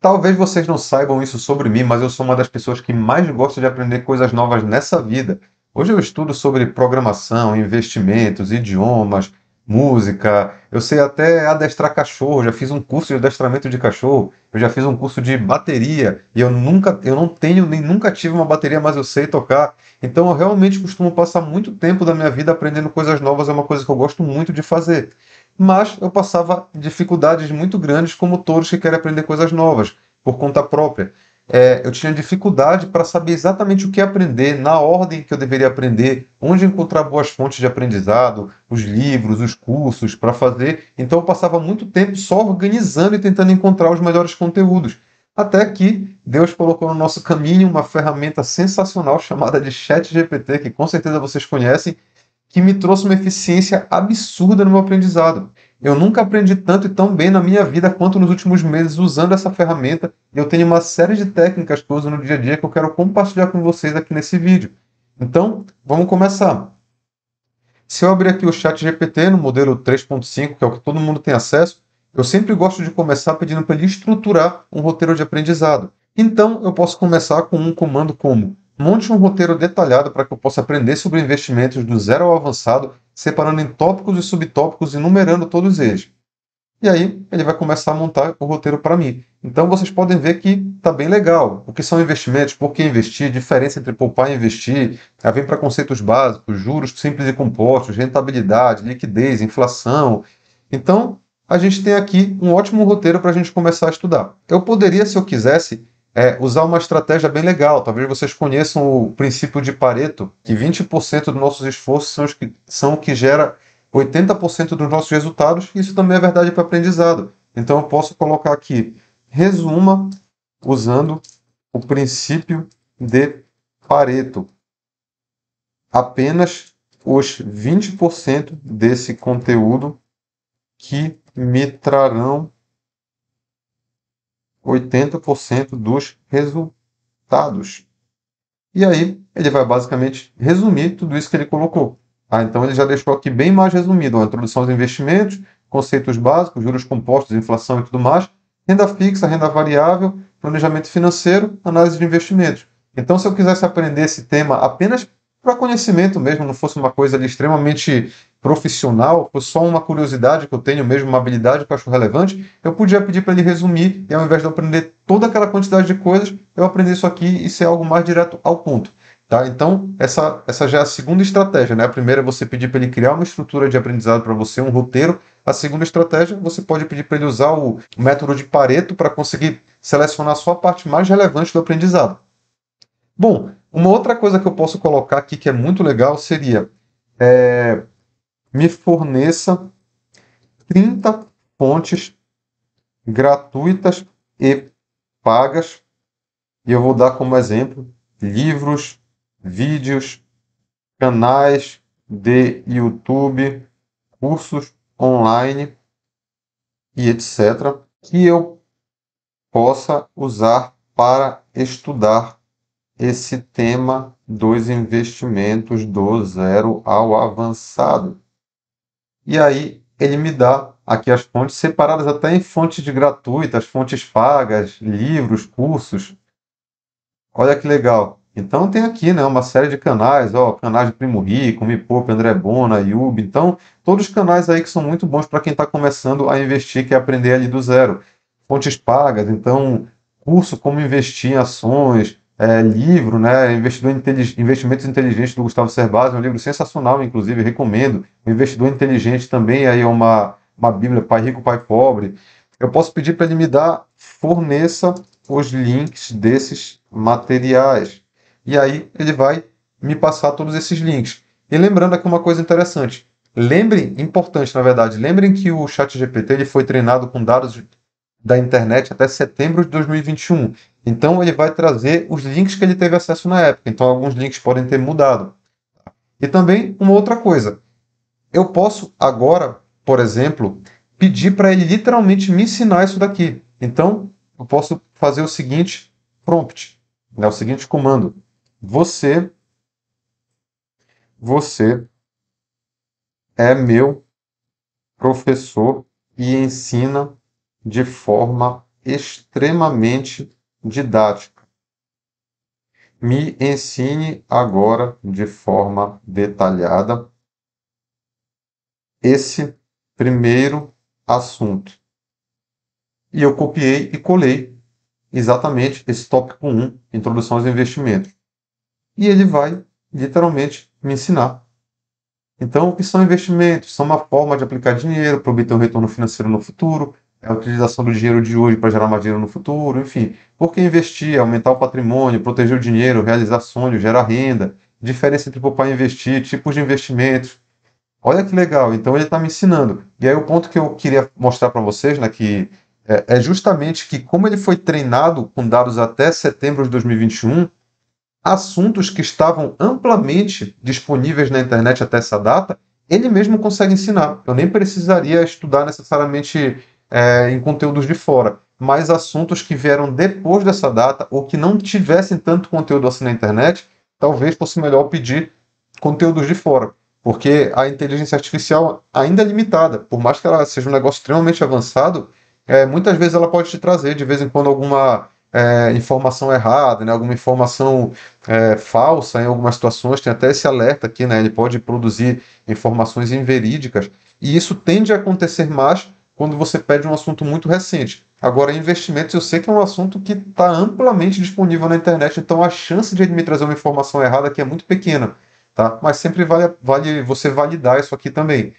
Talvez vocês não saibam isso sobre mim, mas eu sou uma das pessoas que mais gosta de aprender coisas novas nessa vida. Hoje eu estudo sobre programação, investimentos, idiomas, música. Eu sei até adestrar cachorro, já fiz um curso de adestramento de cachorro, eu já fiz um curso de bateria e eu não tenho nem nunca tive uma bateria, mas eu sei tocar. Então eu realmente costumo passar muito tempo da minha vida aprendendo coisas novas, é uma coisa que eu gosto muito de fazer. Mas eu passava dificuldades muito grandes, como todos que querem aprender coisas novas, por conta própria. Eu tinha dificuldade para saber exatamente o que aprender, na ordem que eu deveria aprender, onde encontrar boas fontes de aprendizado, os livros, os cursos para fazer. Então eu passava muito tempo só organizando e tentando encontrar os melhores conteúdos. Até que Deus colocou no nosso caminho uma ferramenta sensacional chamada de ChatGPT, que com certeza vocês conhecem, que me trouxe uma eficiência absurda no meu aprendizado. Eu nunca aprendi tanto e tão bem na minha vida quanto nos últimos meses usando essa ferramenta. Eu tenho uma série de técnicas que eu uso no dia a dia que eu quero compartilhar com vocês aqui nesse vídeo. Então, vamos começar. Se eu abrir aqui o ChatGPT no modelo 3.5, que é o que todo mundo tem acesso, eu sempre gosto de começar pedindo para ele estruturar um roteiro de aprendizado. Então, eu posso começar com um comando como: monte um roteiro detalhado para que eu possa aprender sobre investimentos do zero ao avançado, separando em tópicos e subtópicos e numerando todos eles. E aí ele vai começar a montar o roteiro para mim. Então vocês podem ver que está bem legal. O que são investimentos, por que investir, diferença entre poupar e investir, aí vem para conceitos básicos, juros simples e compostos, rentabilidade, liquidez, inflação. Então a gente tem aqui um ótimo roteiro para a gente começar a estudar. Eu poderia, se eu quisesse, usar uma estratégia bem legal. Talvez vocês conheçam o princípio de Pareto, que 20% dos nossos esforços são o que gera 80% dos nossos resultados. Isso também é verdade para aprendizado. Então eu posso colocar aqui: resuma usando o princípio de Pareto. Apenas os 20% desse conteúdo que me trarão 80% dos resultados. E aí ele vai basicamente resumir tudo isso que ele colocou. Então ele já deixou aqui bem mais resumido: a introdução aos investimentos, conceitos básicos, juros compostos, inflação e tudo mais, renda fixa, renda variável, planejamento financeiro, análise de investimentos. Então, se eu quisesse aprender esse tema apenas para conhecimento mesmo, não fosse uma coisa ali extremamente profissional, fosse só uma curiosidade que eu tenho mesmo, uma habilidade que eu acho relevante, eu podia pedir para ele resumir, e ao invés de eu aprender toda aquela quantidade de coisas, eu aprender isso aqui e ser algo mais direto ao ponto. Tá? Então, essa já é a segunda estratégia. Né? A primeira é você pedir para ele criar uma estrutura de aprendizado para você, um roteiro. A segunda estratégia, você pode pedir para ele usar o método de Pareto para conseguir selecionar só a parte mais relevante do aprendizado. Bom, uma outra coisa que eu posso colocar aqui que é muito legal seria: me forneça 30 fontes gratuitas e pagas, e eu vou dar como exemplo livros, vídeos, canais de YouTube, cursos online e etc., que eu possa usar para estudar esse tema dos investimentos do zero ao avançado. E aí ele me dá aqui as fontes separadas até em fontes gratuitas, fontes pagas, livros, cursos. Olha que legal. Então tem aqui, né, uma série de canais, canais de Primo Rico, Me Poupe, André Bona, Yubi. Então, todos os canais aí que são muito bons para quem está começando a investir, quer aprender ali do zero. Fontes pagas, então, curso Como Investir em Ações, livro, né, Investimentos Inteligentes do Gustavo Cerbasi, um livro sensacional, inclusive, recomendo. O Investidor Inteligente também aí é uma bíblia, Pai Rico, Pai Pobre. Eu posso pedir para ele me dar, forneça os links desses materiais. E aí ele vai me passar todos esses links. E lembrando aqui uma coisa interessante. Importante na verdade, lembrem que o ChatGPT ele foi treinado com dados da internet até setembro de 2021. Então ele vai trazer os links que ele teve acesso na época. Então alguns links podem ter mudado. E também uma outra coisa. Eu posso agora, por exemplo, pedir para ele literalmente me ensinar isso daqui. Então, eu posso fazer o seguinte prompt, né, o seguinte comando: Você é meu professor e ensina de forma extremamente didática. Me ensine agora de forma detalhada esse primeiro assunto. E eu copiei e colei exatamente esse tópico 1, Introdução aos Investimentos. E ele vai, literalmente, me ensinar. Então, o que são investimentos? São uma forma de aplicar dinheiro para obter um retorno financeiro no futuro, é a utilização do dinheiro de hoje para gerar mais dinheiro no futuro, enfim. Por que investir? Aumentar o patrimônio, proteger o dinheiro, realizar sonhos, gerar renda, diferença entre poupar e investir, tipos de investimentos. Olha que legal, então ele está me ensinando. E aí o ponto que eu queria mostrar para vocês, né, que é justamente que como ele foi treinado com dados até setembro de 2021, assuntos que estavam amplamente disponíveis na internet até essa data, ele mesmo consegue ensinar. Eu nem precisaria estudar necessariamente em conteúdos de fora, mas assuntos que vieram depois dessa data ou que não tivessem tanto conteúdo assim na internet, talvez fosse melhor pedir conteúdos de fora, porque a inteligência artificial ainda é limitada, por mais que ela seja um negócio extremamente avançado, muitas vezes ela pode te trazer de vez em quando alguma informação errada, né, alguma informação falsa em algumas situações, tem até esse alerta aqui, né, ele pode produzir informações inverídicas, e isso tende a acontecer mais quando você pede um assunto muito recente. Agora, investimentos, eu sei que é um assunto que está amplamente disponível na internet, então a chance de ele me trazer uma informação errada aqui é muito pequena, tá? Mas sempre vale você validar isso aqui também.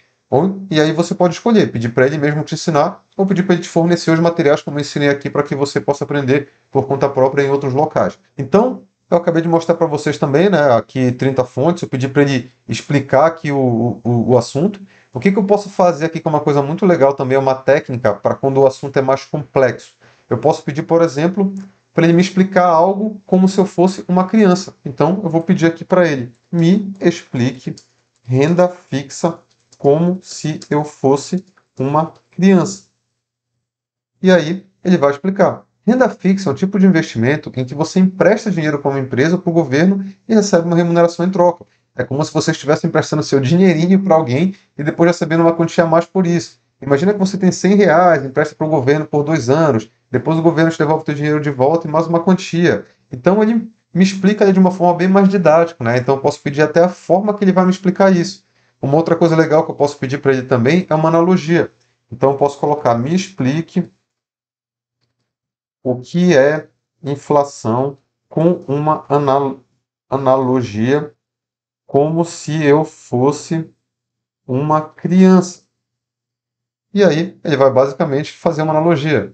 E aí você pode escolher, pedir para ele mesmo te ensinar ou pedir para ele te fornecer os materiais como eu ensinei aqui para que você possa aprender por conta própria em outros locais. Então, eu acabei de mostrar para vocês também, né, aqui 30 fontes, eu pedi para ele explicar aqui o assunto. O que eu posso fazer aqui, que é uma coisa muito legal também, é uma técnica para quando o assunto é mais complexo. Eu posso pedir, por exemplo, para ele me explicar algo como se eu fosse uma criança. Então, eu vou pedir aqui para ele, me explique renda fixa como se eu fosse uma criança. E aí ele vai explicar. Renda fixa é um tipo de investimento em que você empresta dinheiro para uma empresa ou para o governo e recebe uma remuneração em troca. É como se você estivesse emprestando seu dinheirinho para alguém e depois recebendo uma quantia a mais por isso. Imagina que você tem R$ 100, empresta para o governo por 2 anos, depois o governo te devolve o seu dinheiro de volta e mais uma quantia. Então ele me explica de uma forma bem mais didática, né? Então eu posso pedir até a forma que ele vai me explicar isso. Uma outra coisa legal que eu posso pedir para ele também é uma analogia. Então eu posso colocar, me explique o que é inflação com uma analogia como se eu fosse uma criança. E aí ele vai basicamente fazer uma analogia.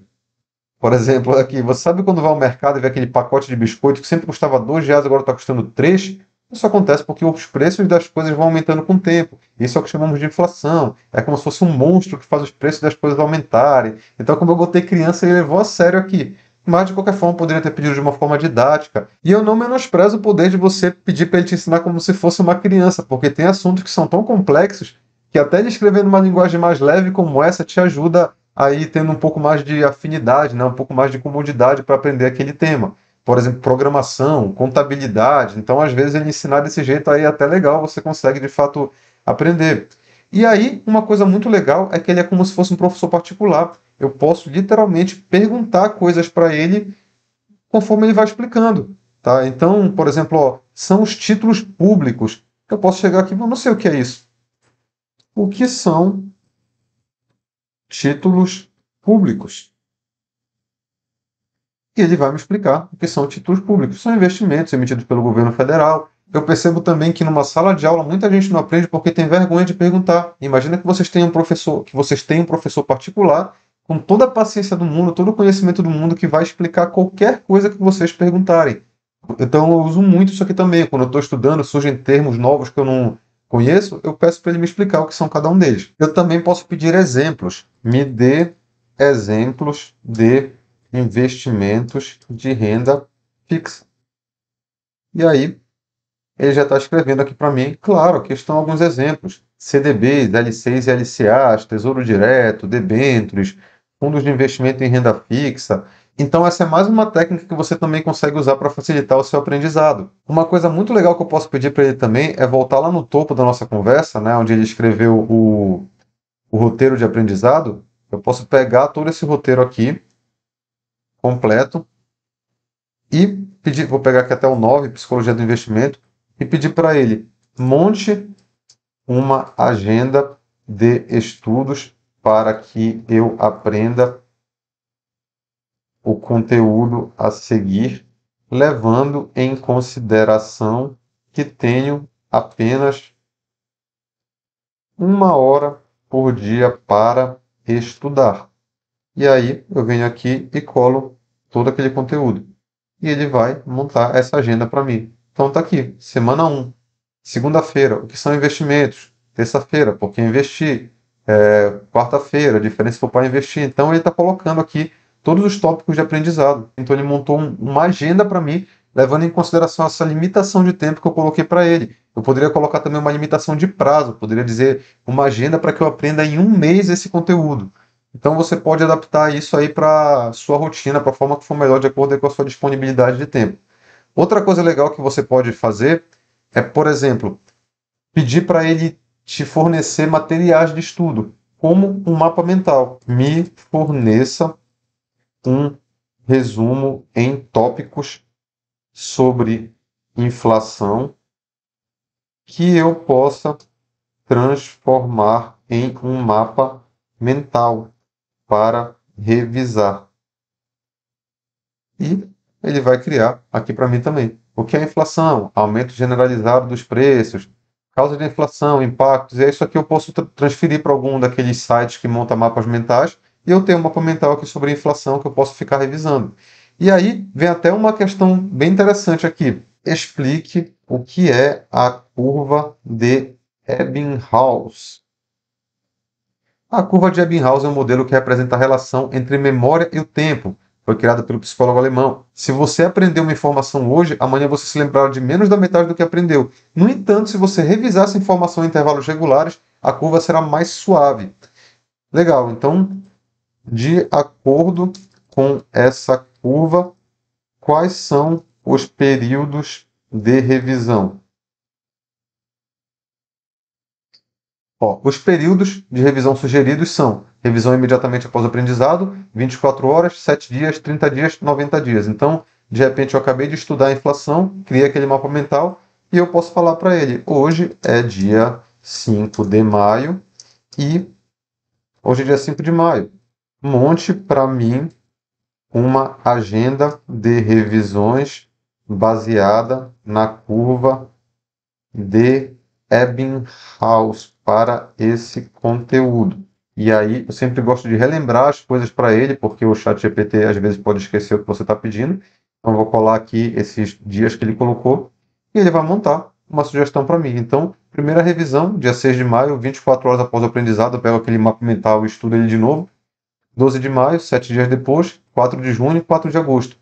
Por exemplo, aqui, você sabe quando vai ao mercado e vê aquele pacote de biscoito que sempre custava R$ 2, agora está custando 3? Isso acontece porque os preços das coisas vão aumentando com o tempo. Isso é o que chamamos de inflação. É como se fosse um monstro que faz os preços das coisas aumentarem. Então, como eu botei criança, ele levou a sério aqui. Mas, de qualquer forma, poderia ter pedido de uma forma didática. E eu não menosprezo o poder de você pedir para ele te ensinar como se fosse uma criança, porque tem assuntos que são tão complexos que até ele escrever numa linguagem mais leve como essa te ajuda aí tendo um pouco mais de afinidade, né? Um pouco mais de comodidade para aprender aquele tema. Por exemplo, programação, contabilidade. Então, às vezes, ele ensinar desse jeito aí é até legal, você consegue de fato aprender. E aí, uma coisa muito legal é que ele é como se fosse um professor particular. Eu posso literalmente perguntar coisas para ele conforme ele vai explicando. Tá? Então, por exemplo, ó, são os títulos públicos. Eu posso chegar aqui e não sei o que é isso. O que são títulos públicos? E ele vai me explicar o que são títulos públicos. São investimentos emitidos pelo governo federal. Eu percebo também que numa sala de aula muita gente não aprende porque tem vergonha de perguntar. Imagina que vocês tenham um professor particular com toda a paciência do mundo, todo o conhecimento do mundo que vai explicar qualquer coisa que vocês perguntarem. Então eu uso muito isso aqui também. Quando eu estou estudando, surgem termos novos que eu não conheço, eu peço para ele me explicar o que são cada um deles. Eu também posso pedir exemplos. Me dê exemplos de investimentos de renda fixa. E aí, ele já está escrevendo aqui para mim, claro, aqui estão alguns exemplos. CDBs, LCs e LCAs, Tesouro Direto, debêntures, fundos de investimento em renda fixa. Então essa é mais uma técnica que você também consegue usar para facilitar o seu aprendizado. Uma coisa muito legal que eu posso pedir para ele também é voltar lá no topo da nossa conversa, né, onde ele escreveu o roteiro de aprendizado. Eu posso pegar todo esse roteiro aqui completo e pedir, vou pegar aqui até o 9, Psicologia do Investimento, e pedir para ele, monte uma agenda de estudos para que eu aprenda o conteúdo a seguir, levando em consideração que tenho apenas 1 hora por dia para estudar. E aí eu venho aqui e colo todo aquele conteúdo. E ele vai montar essa agenda para mim. Então está aqui, semana 1. Segunda-feira, o que são investimentos? Terça-feira, por que investir? Quarta-feira, diferença se for para investir. Então ele está colocando aqui todos os tópicos de aprendizado. Então ele montou uma agenda para mim, levando em consideração essa limitação de tempo que eu coloquei para ele. Eu poderia colocar também uma limitação de prazo, poderia dizer uma agenda para que eu aprenda em 1 mês esse conteúdo. Então você pode adaptar isso aí para sua rotina, para a forma que for melhor, de acordo com a sua disponibilidade de tempo. Outra coisa legal que você pode fazer é, por exemplo, pedir para ele te fornecer materiais de estudo, como um mapa mental. Me forneça um resumo em tópicos sobre inflação que eu possa transformar em um mapa mental para revisar. E ele vai criar aqui para mim também. O que é a inflação? Aumento generalizado dos preços, causa de inflação, impactos. E isso aqui eu posso transferir para algum daqueles sites que monta mapas mentais. E eu tenho um mapa mental aqui sobre a inflação que eu posso ficar revisando. E aí vem até uma questão bem interessante aqui. Explique o que é a curva de Ebbinghaus. A curva de Ebbinghaus é um modelo que representa a relação entre memória e o tempo. Foi criada pelo psicólogo alemão. Se você aprendeu uma informação hoje, amanhã você se lembrará de menos da metade do que aprendeu. No entanto, se você revisar essa informação em intervalos regulares, a curva será mais suave. Legal, então, de acordo com essa curva, quais são os períodos de revisão? Os períodos de revisão sugeridos são revisão imediatamente após o aprendizado, 24 horas, 7 dias, 30 dias, 90 dias. Então, de repente, eu acabei de estudar a inflação, criei aquele mapa mental e eu posso falar para ele, hoje é dia 5 de maio e hoje é dia 5 de maio. Monte para mim uma agenda de revisões baseada na curva de Ebbinghaus para esse conteúdo. E aí eu sempre gosto de relembrar as coisas para ele, porque o ChatGPT às vezes pode esquecer o que você está pedindo. Então eu vou colar aqui esses dias que ele colocou e ele vai montar uma sugestão para mim. Então, primeira revisão, dia 6 de maio, 24 horas após o aprendizado, eu pego aquele mapa mental e estudo ele de novo. 12 de maio, 7 dias depois, 4 de junho e 4 de agosto.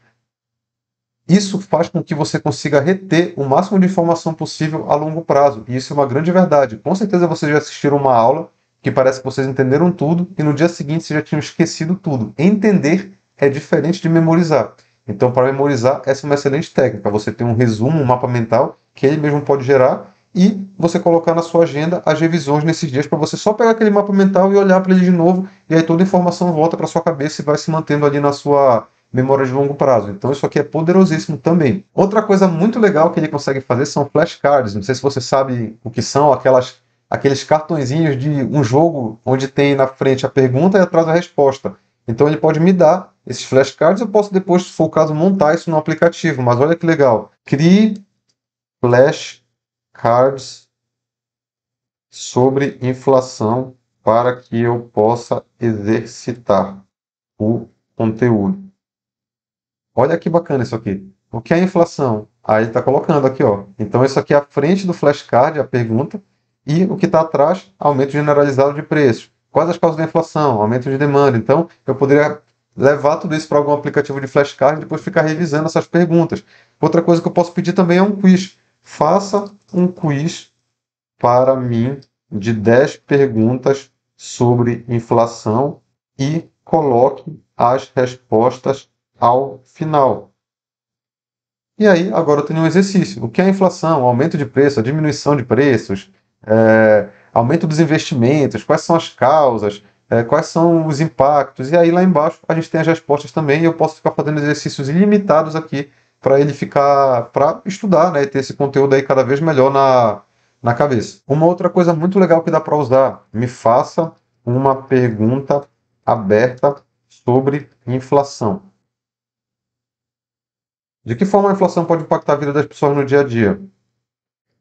Isso faz com que você consiga reter o máximo de informação possível a longo prazo. E isso é uma grande verdade. Com certeza vocês já assistiram uma aula que parece que vocês entenderam tudo e no dia seguinte vocês já tinham esquecido tudo. Entender é diferente de memorizar. Então, para memorizar, essa é uma excelente técnica. Você tem um resumo, um mapa mental que ele mesmo pode gerar e você colocar na sua agenda as revisões nesses dias para você só pegar aquele mapa mental e olhar para ele de novo e aí toda a informação volta para sua cabeça e vai se mantendo ali na sua memória de longo prazo. Então isso aqui é poderosíssimo também. Outra coisa muito legal que ele consegue fazer são flashcards. Não sei se você sabe o que são aqueles cartõezinhos de um jogo onde tem na frente a pergunta e atrás a resposta. Então ele pode me dar esses flashcards, eu posso depois, se for o caso, montar isso no aplicativo. Mas olha que legal. Crie flashcards sobre inflação para que eu possa exercitar o conteúdo. Olha que bacana isso aqui. O que é inflação? Aí está colocando aqui, ó. Então isso aqui é a frente do flashcard, a pergunta, e o que está atrás, aumento generalizado de preços. Quais as causas da inflação? Aumento de demanda. Então eu poderia levar tudo isso para algum aplicativo de flashcard e depois ficar revisando essas perguntas. Outra coisa que eu posso pedir também é um quiz. Faça um quiz para mim de 10 perguntas sobre inflação e coloque as respostas ao final. E aí, agora eu tenho um exercício. O que é a inflação? O aumento de preço, a diminuição de preços, aumento dos investimentos, quais são as causas, quais são os impactos, e aí lá embaixo a gente tem as respostas também, e eu posso ficar fazendo exercícios ilimitados aqui para ele ficar, para estudar, né, e ter esse conteúdo aí cada vez melhor na cabeça. Uma outra coisa muito legal que dá para usar, me faça uma pergunta aberta sobre inflação. De que forma a inflação pode impactar a vida das pessoas no dia a dia?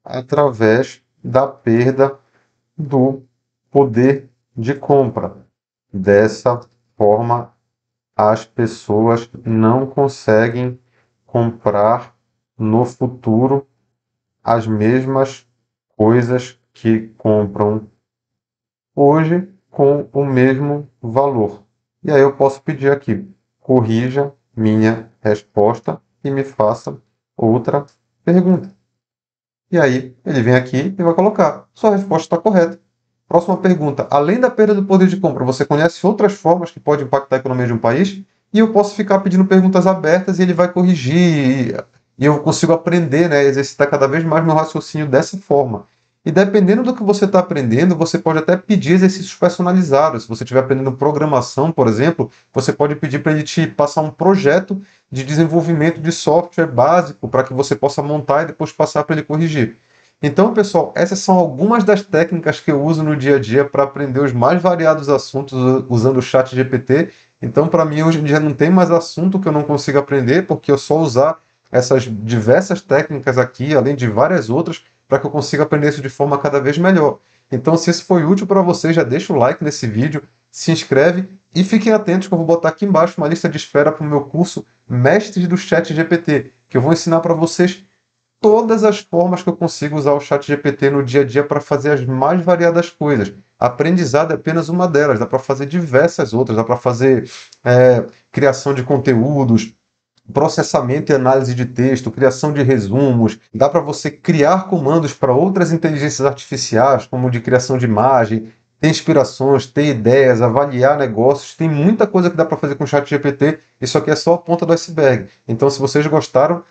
Através da perda do poder de compra. Dessa forma, as pessoas não conseguem comprar no futuro as mesmas coisas que compram hoje com o mesmo valor. E aí eu posso pedir aqui, corrija minha resposta e me faça outra pergunta. E aí ele vem aqui e vai colocar, sua resposta está correta. Próxima pergunta, além da perda do poder de compra, você conhece outras formas que podem impactar a economia de um país? E eu posso ficar pedindo perguntas abertas e ele vai corrigir. E eu consigo aprender, né, exercitar cada vez mais meu raciocínio dessa forma. E dependendo do que você está aprendendo, você pode até pedir exercícios personalizados. Se você estiver aprendendo programação, por exemplo, você pode pedir para ele te passar um projeto de desenvolvimento de software básico para que você possa montar e depois passar para ele corrigir. Então, pessoal, essas são algumas das técnicas que eu uso no dia a dia para aprender os mais variados assuntos usando o chat GPT. Então, para mim, hoje em dia não tem mais assunto que eu não consiga aprender, porque eu só usar essas diversas técnicas aqui, além de várias outras, para que eu consiga aprender isso de forma cada vez melhor. Então, se isso foi útil para você, já deixa o like nesse vídeo, se inscreve e fiquem atentos que eu vou botar aqui embaixo uma lista de espera para o meu curso Mestres do Chat GPT, que eu vou ensinar para vocês todas as formas que eu consigo usar o chat GPT no dia a dia para fazer as mais variadas coisas. Aprendizado é apenas uma delas, dá para fazer diversas outras, dá para fazer criação de conteúdos, processamento e análise de texto, criação de resumos, dá para você criar comandos para outras inteligências artificiais, como de criação de imagem, ter inspirações, ter ideias, avaliar negócios, tem muita coisa que dá para fazer com o chat GPT, isso aqui é só a ponta do iceberg. Então, se vocês gostaram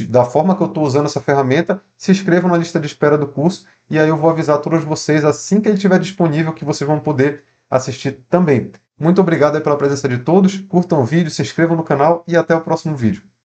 da forma que eu estou usando essa ferramenta, se inscrevam na lista de espera do curso, e aí eu vou avisar todos vocês assim que ele estiver disponível, que vocês vão poder assistir também. Muito obrigado aí pela presença de todos, curtam o vídeo, se inscrevam no canal e até o próximo vídeo.